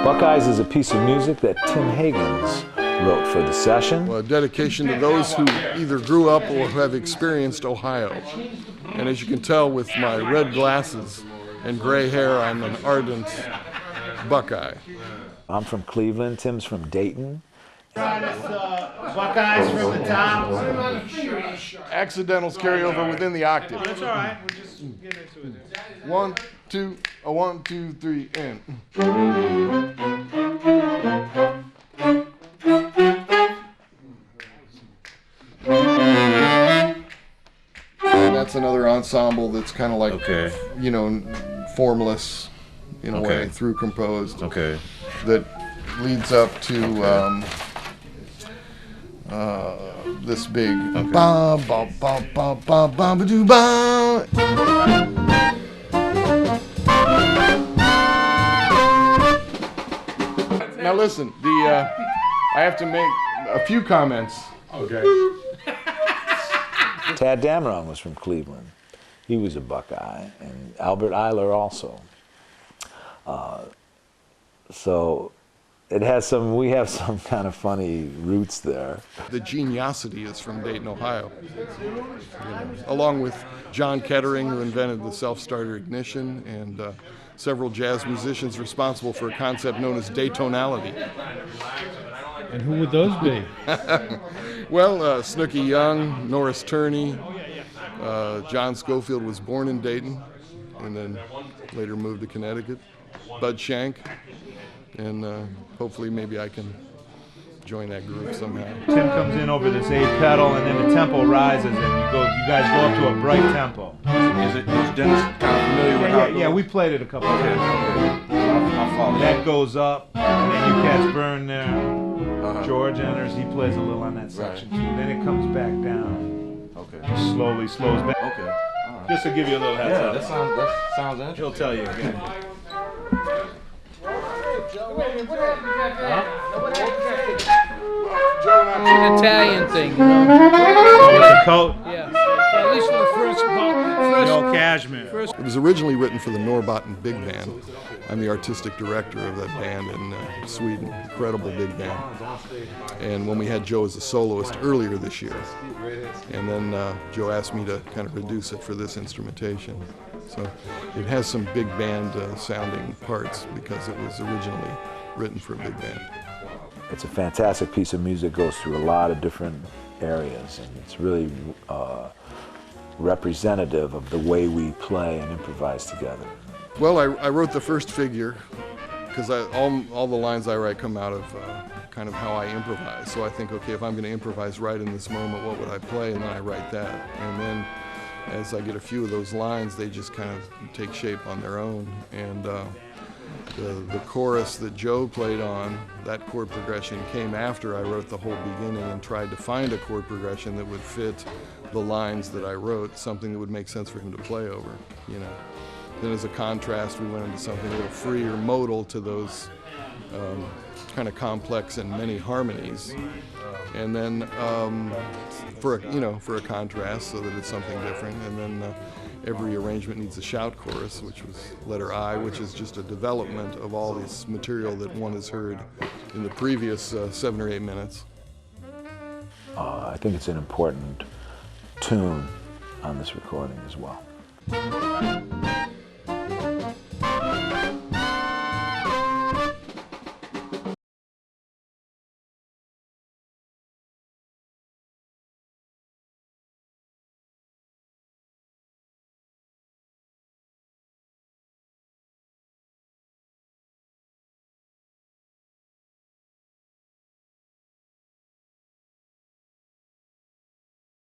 Buckeyes is a piece of music that Tim Hagans wrote for the session. Well, a dedication to those who either grew up or have experienced Ohio. And as you can tell with my red glasses and gray hair, I'm an ardent Buckeye. I'm from Cleveland, Tim's from Dayton. Buckeyes from the top. Accidentals carry over within the octave. That's all right. We're just getting into it. 1, 2, a 1, 2, 3, and. And that's another ensemble that's kind of like, you know, formless in a way, through composed. Okay. That leads up to this big ba ba ba ba ba ba ba doo ba. Now listen, I have to make a few comments. Okay. Tad Dameron was from Cleveland. He was a Buckeye, and Albert Eiler also. So it has we have some kind of funny roots there. The geniosity is from Dayton, Ohio. Along with John Kettering, who invented the self-starter ignition, and several jazz musicians responsible for a concept known as daytonality. And who would those be? Well, Snooky Young, Norris Turney, John Schofield was born in Dayton and then later moved to Connecticut. Bud Shank, and hopefully maybe I can join that group somehow. Tim comes in over this A pedal, and then the tempo rises, and you guys go up to a bright tempo. Is Dennis kind of familiar with how it goes? Yeah, we played it a couple of times. I'll follow That goes up, and then you catch Burn there. George enters, he plays a little on that section too. Then it comes back down. Okay. Just slowly slows back. Okay. All right. Just to give you a little heads up. That sounds interesting. He'll tell you again. An Italian thing, you know? With the coat? Yeah. At least for the first No cashmere. It was originally written for the Norrbotten Big Band. I'm the artistic director of that band in Sweden. Incredible big band. And when we had Joe as a soloist earlier this year, and then Joe asked me to kind of produce it for this instrumentation. So it has some big band sounding parts because it was originally written for a big band. It's a fantastic piece of music, goes through a lot of different areas, and it's really representative of the way we play and improvise together. Well, I wrote the first figure because all the lines I write come out of kind of how I improvise. So I think, okay, if I'm going to improvise right in this moment, what would I play? And then I write that. And then as I get a few of those lines, they just kind of take shape on their own. And the chorus that Joe played on, that chord progression came after I wrote the whole beginning and tried to find a chord progression that would fit the lines that I wrote, something that would make sense for him to play over, you know. Then as a contrast, we went into something a little freer, modal to those kind of complex and many harmonies. And then for a contrast, so that it's something different. And then every arrangement needs a shout chorus, which was letter I, which is just a development of all this material that one has heard in the previous 7 or 8 minutes. I think it's an important tune on this recording as well.